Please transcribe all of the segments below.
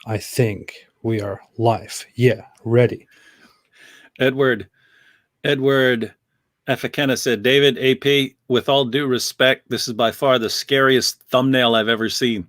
I think we are live. Yeah, ready. Edward Efekena said, David AP, with all due respect, this is by far the scariest thumbnail I've ever seen.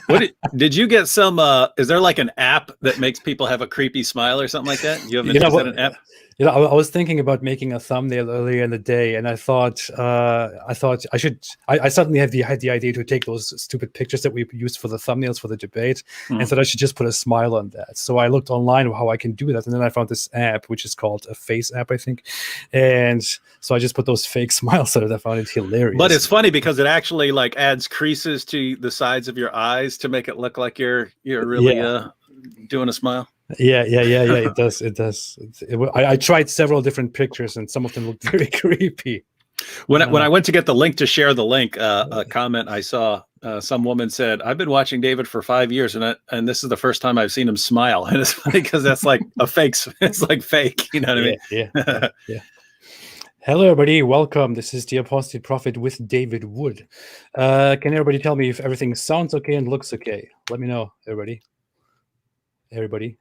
What did you get some is there like an app that makes people have a creepy smile or something like that? You have You know is that what? an app? I was thinking about making a thumbnail earlier in the day, and I thought I should. I suddenly had the idea to take those stupid pictures that we used for the thumbnails for the debate, and thought I should just put a smile on that. So I looked online how I can do that, and then I found this app which is called a Face app, I think, and so I just put those fake smiles on it. I found it hilarious. But it's funny because it actually like adds creases to the sides of your eyes to make it look like you're really doing a smile. Yeah. It does. I tried several different pictures, and some of them looked very creepy. When I went to get the link to share the link, a comment I saw, some woman said, "I've been watching David for 5 years, and this is the first time I've seen him smile." And it's funny because that's like a fake. It's like fake. You know what I mean? Yeah. Hello, everybody. Welcome. This is the Apostate Prophet with David Wood. Can everybody tell me if everything sounds okay and looks okay? Let me know, everybody. Everybody.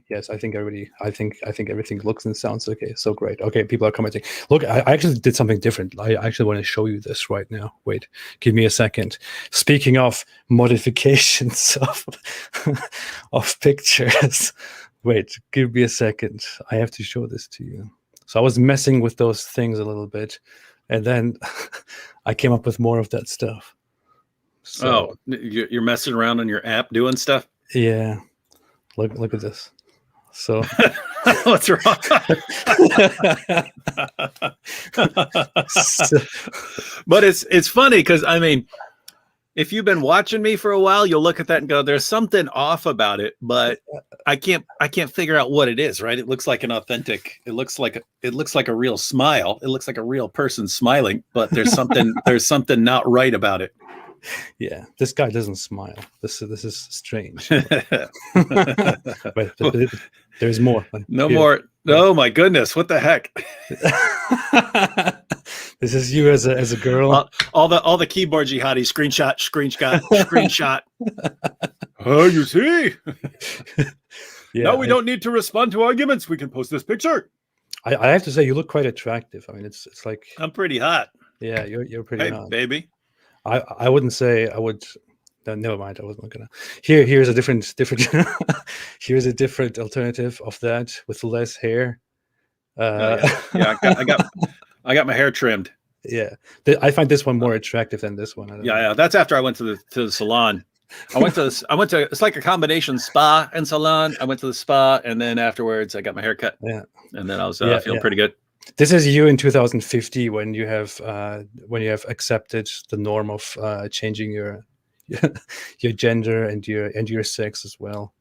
Yes, I think everybody. I think everything looks and sounds okay. So great. Okay, people are commenting. Look, I actually did something different. I actually want to show you this right now. Wait, give me a second. Speaking of modifications of pictures, wait, give me a second. I have to show this to you. So I was messing with those things a little bit, and then I came up with more of that stuff. So, you're messing around on your app doing stuff? Yeah. Look at this. So what's wrong? But it's funny because I mean, if you've been watching me for a while, you'll look at that and go, "There's something off about it," but I can't figure out what it is. Right? It looks like an authentic. It looks like a real smile. It looks like a real person smiling, but there's something not right about it. Yeah, this guy doesn't smile. This is strange. But there's more. No more. Oh my goodness! What the heck? This is you as a girl. All the keyboard jihadi screenshot. Oh, you see? Yeah, no, we don't need to respond to arguments. We can post this picture. I have to say, you look quite attractive. I mean, it's like I'm pretty hot. Yeah, you're pretty hot, baby. I wouldn't say I would. No, never mind. I wasn't gonna. Here's a different. Here's a different alternative of that with less hair. I got my hair trimmed. Yeah, I find this one more attractive than this one. Yeah. That's after I went to the salon. I went to it's like a combination spa and salon. I went to the spa, and then afterwards I got my hair cut. Yeah, and then I was feeling pretty good. This is you in 2050 when you have accepted the norm of changing your gender and your sex as well,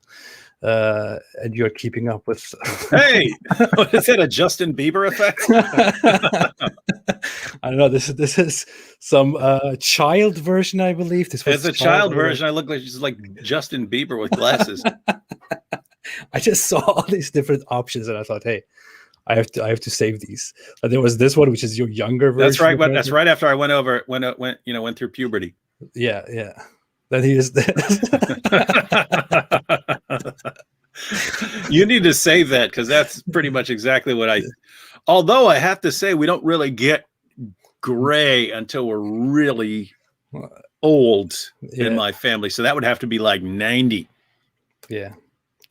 and you're keeping up with. Hey, what is that? A Justin Bieber effect? I don't know. This is some child version, I believe. It's a child version. I look like just like Justin Bieber with glasses. I just saw all these different options, and I thought, hey, I have to save these. There was this one, which is your younger version. That's right. That's right after I went through puberty. Yeah. Then he is this. You need to save that because that's pretty much exactly what I. Although I have to say, we don't really get gray until we're really old in my family. So that would have to be like 90. Yeah.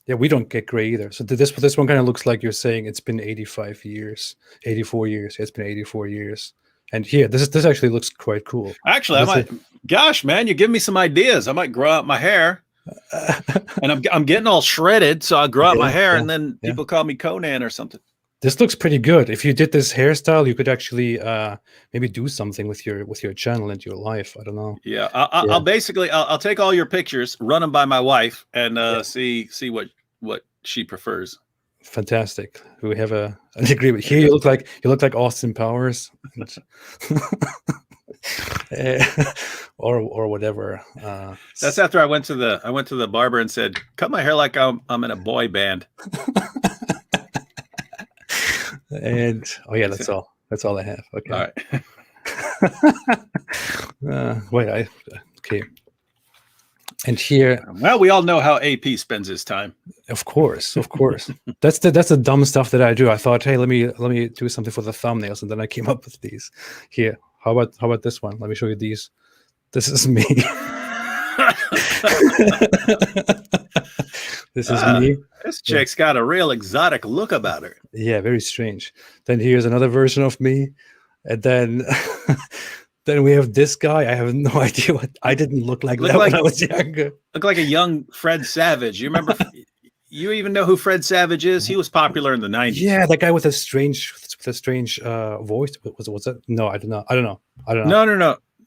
Yeah, we don't get gray either. So this one kind of looks like you're saying it's been 84 years. It's been 84 years. And here, this actually looks quite cool. Actually, gosh, man, you give me some ideas. I might grow out my hair. And I'm getting all shredded, so I'll grow out my hair, and then people call me Conan or something. This looks pretty good. If you did this hairstyle, you could actually maybe do something with your channel and your life. I don't know. Yeah, I'll basically take all your pictures, run them by my wife, and see what she prefers. Fantastic. We have an agreement. Here you look like Austin Powers, or whatever. That's after I went to the barber and said, "Cut my hair like I'm in a boy band." And that's all. That's all I have. Okay. All right. Okay. And here, well, we all know how AP spends his time. of course. That's the dumb stuff that I do. I thought, hey, let me do something for the thumbnails, and then I came up with these. Here, how about this one? Let me show you these. This is me. This is me. This chick's got a real exotic look about her. Yeah, very strange. Then here's another version of me, and then then we have this guy. I have no idea what. I didn't look like that when I was younger. Look like a young Fred Savage. You remember? You even know who Fred Savage is? He was popular in the 90s. Yeah, that guy with a strange voice. Was that? No, I don't know.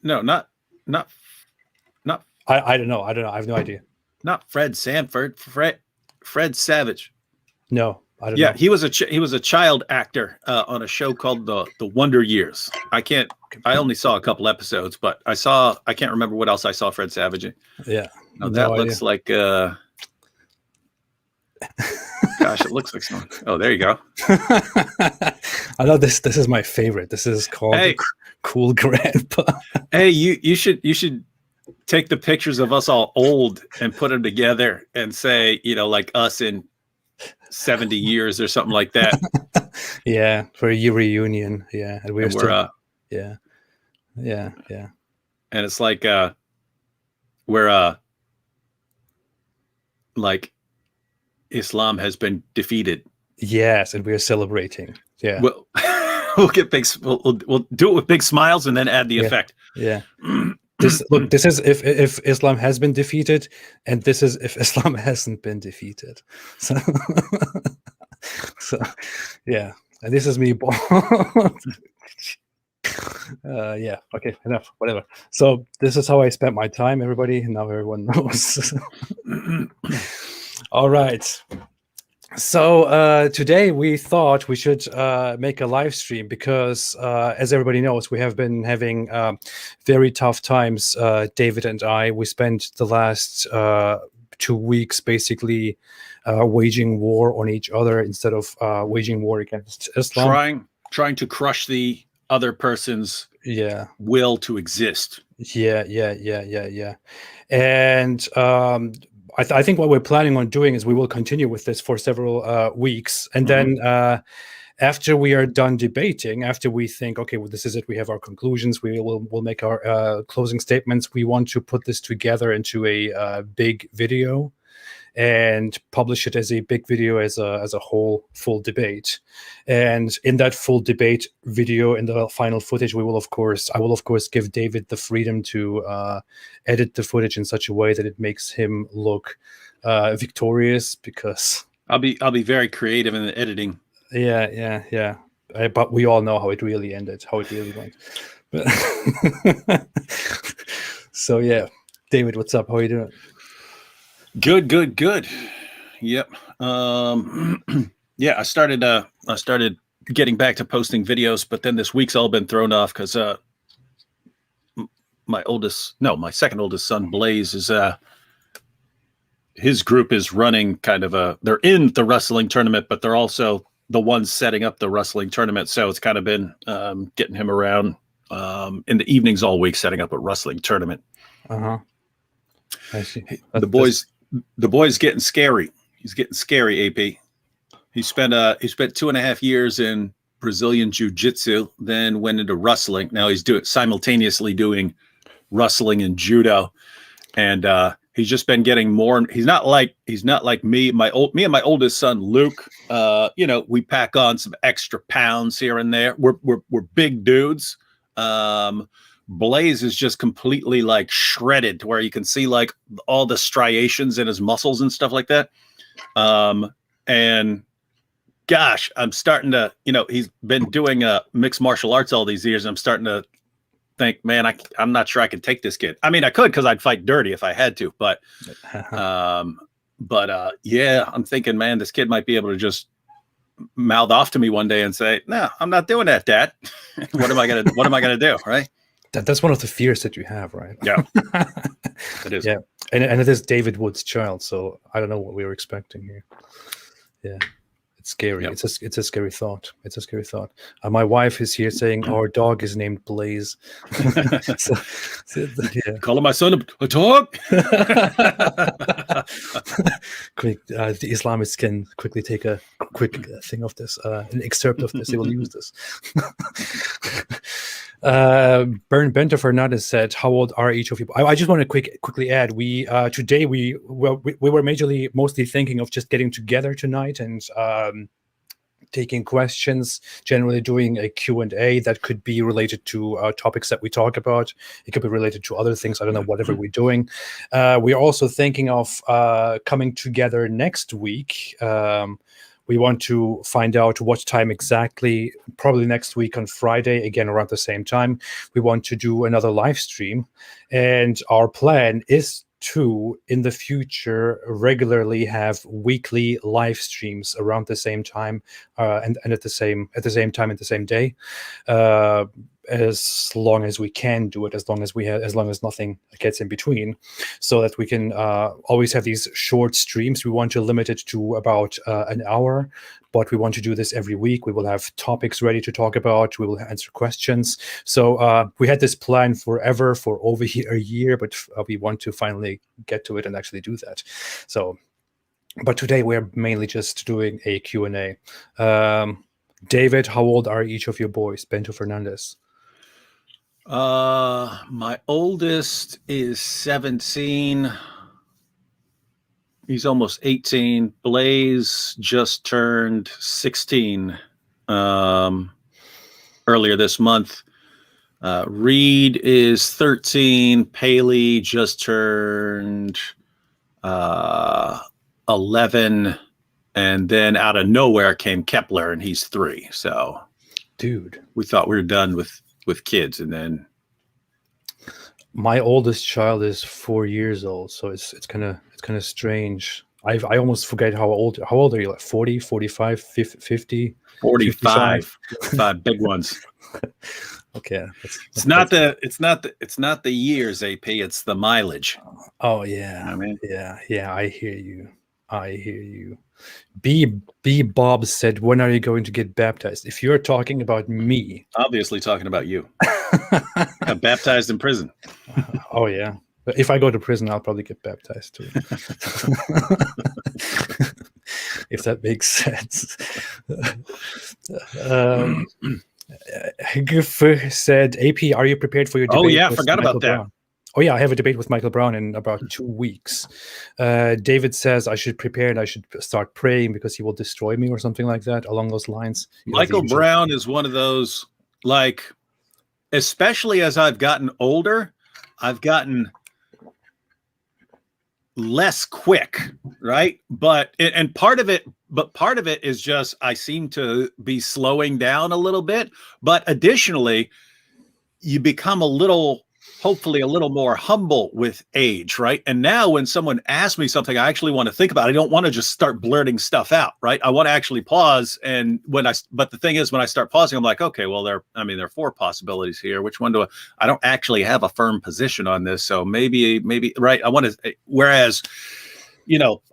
No, not. I don't know. I have no idea. Not Fred Sanford. Fred Savage. No, I don't know. Yeah, he was a child actor on a show called the Wonder Years. I only saw a couple episodes, but I can't remember what else I saw Fred Savage in. Yeah. Now, that looks like gosh, it looks like someone. Oh, there you go. I know this is my favorite. This is called Cool Grandpa. Hey, you should take the pictures of us all old and put them together and say, like us in 70 years or something like that. Yeah, for a reunion. Yeah, and we're still, yeah. And it's like we're like Islam has been defeated. Yes, and we're celebrating. Yeah. Well, we'll get big. We'll do it with big smiles and then add the effect. Yeah. This is if Islam has been defeated, and this is if Islam hasn't been defeated. So, yeah, and this is me. Yeah. Okay. Enough. Whatever. So this is how I spent my time, everybody. Now everyone knows. All right. So today we thought we should make a live stream because, as everybody knows, we have been having very tough times. David and I, we spent the last 2 weeks basically waging war on each other instead of waging war against Islam. Trying to crush the other person's will to exist. Yeah. And I think what we're planning on doing is we will continue with this for several weeks. And then after we are done debating, after we think, okay, well, this is it, we have our conclusions, we'll make our closing statements. We want to put this together into a big video and publish it as a big video, as a whole full debate. And in that full debate video, in the final footage, I will of course give David the freedom to edit the footage in such a way that it makes him look victorious, because I'll be very creative in the editing. Yeah. But we all know how it really ended, how it really went. So yeah, David, what's up? How are you doing? Good. Yep. Yeah, I started getting back to posting videos, but then this week's all been thrown off because my second oldest son, Blaze, is his group is running they're in the wrestling tournament, but they're also the ones setting up the wrestling tournament. So it's kind of been getting him around in the evenings all week, setting up a wrestling tournament. I see. The boy's getting scary. He's getting scary, AP. He spent 2.5 years in Brazilian Jiu-Jitsu, then went into wrestling. Now he's simultaneously doing wrestling and judo. And he's just been getting more. He's not like me. Me and my oldest son, Luke, we pack on some extra pounds here and there. We're big dudes. Blaze is just completely like shredded to where you can see like all the striations in his muscles and stuff like that. And gosh, I'm starting to, he's been doing mixed martial arts all these years. And I'm starting to think, man, I'm not sure I can take this kid. I mean, I could, cause I'd fight dirty if I had to, but yeah, I'm thinking, man, this kid might be able to just mouth off to me one day and say, no, I'm not doing that, Dad. What am I going to do? Right. That's one of the fears that you have, right? Yeah, it is. Yeah, and it is David Wood's child, so I don't know what we were expecting here. Yeah, scary. Yep. It's a scary thought. It's a scary thought. My wife is here saying our dog is named Blaze. so, yeah. Calling my son a dog. Quick, the Islamists can quickly take a quick thing of this, an excerpt of this. They will use this. Bento Fernandez said, "How old are each of you?" I just want to quickly add, we today we were mostly thinking of just getting together tonight and taking questions, generally doing a Q&A that could be related to topics that we talk about. It could be related to other things. I don't know, whatever we're doing. We're also thinking of coming together next week. We want to find out what time exactly, probably next week on Friday, again, around the same time. We want to do another live stream. And our plan is to, in the future, regularly have weekly live streams around the same time and at the same time, at the same day. As long as we can do it, as long as nothing gets in between, so that we can always have these short streams. We want to limit it to about an hour, but we want to do this every week. We will have topics ready to talk about. We will answer questions. So we had this plan forever, for over a year, but we want to finally get to it and actually do that. So, but today we're mainly just doing a Q&A. David, how old are each of your boys? Bento Fernandez. My oldest is 17. He's almost 18. Blaze just turned 16 earlier this month. Reed is 13. Paley just turned 11. And then out of nowhere came Kepler, and he's 3. So, dude, we thought we were done with kids, and then my oldest child is 4 years old, so it's kind of strange. I almost forget how old are you? Like 40, 45, 50? 45. 5 big ones. Okay. It's not the years, AP, it's the mileage. Oh yeah. I mean, yeah, I hear you. B Bob said, "When are you going to get baptized?" If you're talking about me, obviously talking about you. Got baptized in prison. Oh yeah. But if I go to prison, I'll probably get baptized too. If that makes sense. Hegef said, "AP, are you prepared for your debate?" Oh yeah, I forgot about that. Brown? Oh yeah, I have a debate with Michael Brown in about 2 weeks. David says I should prepare and I should start praying because he will destroy me or something like that, along those lines. Michael Brown is one of those, like, especially as I've gotten older, I've gotten less quick, right? But part of it is just I seem to be slowing down a little bit. But additionally, you become hopefully a little more humble with age, right? And now when someone asks me something, I actually want to think about it. I don't want to just start blurting stuff out, right? I want to actually pause. And but the thing is, when I start pausing, I'm like, okay, well, there are 4 possibilities here. Which one I don't actually have a firm position on this. So maybe, right. I want to, whereas,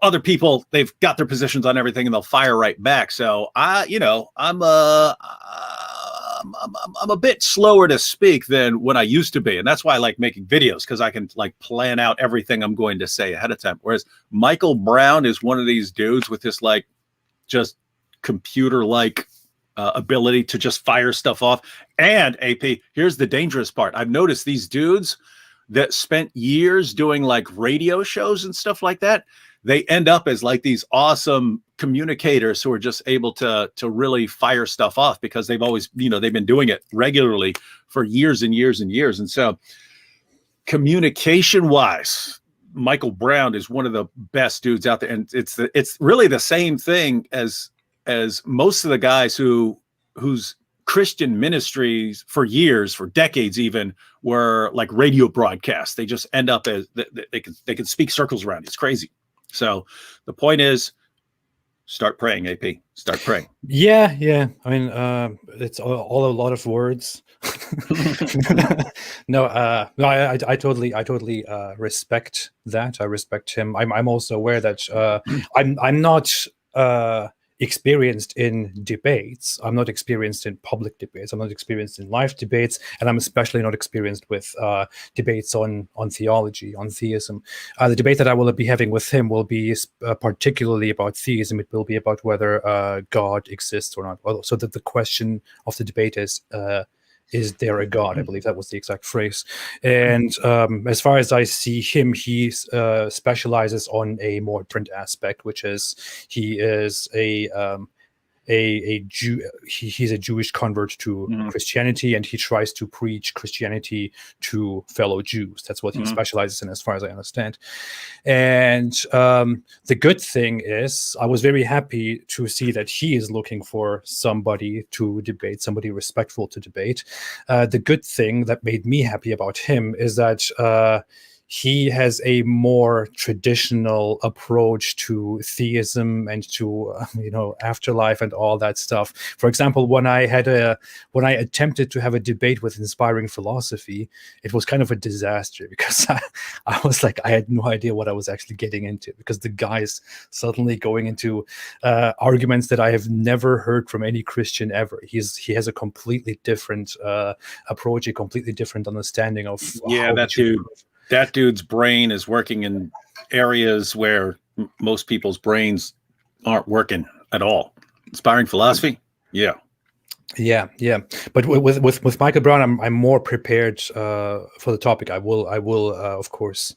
other people, they've got their positions on everything and they'll fire right back. So I'm a bit slower to speak than when I used to be. And that's why I like making videos, because I can like plan out everything I'm going to say ahead of time. Whereas Michael Brown is one of these dudes with this like just computer-like ability to just fire stuff off. And AP, here's the dangerous part. I've noticed these dudes that spent years doing like radio shows and stuff like that, they end up as like these awesome communicators who are just able to really fire stuff off because they've always, they've been doing it regularly for years and years and years. And so communication wise, Michael Brown is one of the best dudes out there. And it's really the same thing as most of the guys whose Christian ministries for years, for decades even, were like radio broadcasts. They just end up as they can speak circles around. It's crazy. So the point is, start praying, AP. Start praying. Yeah. I mean, it's all a lot of words. No, I totally respect that. I respect him. I'm also aware that I'm not experienced in debates. I'm not experienced in public debates. I'm not experienced in live debates, and I'm especially not experienced with debates on theology, on theism. The debate that I will be having with him will be particularly about theism. It will be about whether God exists or not. So that the question of the debate is there a God? I believe that was the exact phrase. And as far as I see him, he specializes on a more different aspect, which is he is a Jew. He's a Jewish convert to Christianity, and he tries to preach Christianity to fellow Jews. That's what he specializes in, as far as I understand. And the good thing is, I was very happy to see that he is looking for somebody to debate, somebody respectful to debate. The good thing that made me happy about him is that he has a more traditional approach to theism and to afterlife and all that stuff. For example, when I attempted to have a debate with Inspiring Philosophy, it was kind of a disaster because I was like, I had no idea what I was actually getting into, because the guy's suddenly going into arguments that I have never heard from any Christian ever. He has a completely different approach, a completely different understanding of that dude's brain is working in areas where most people's brains aren't working at all. Inspiring Philosophy, yeah. But with Michael Brown, I'm more prepared for the topic. I will of course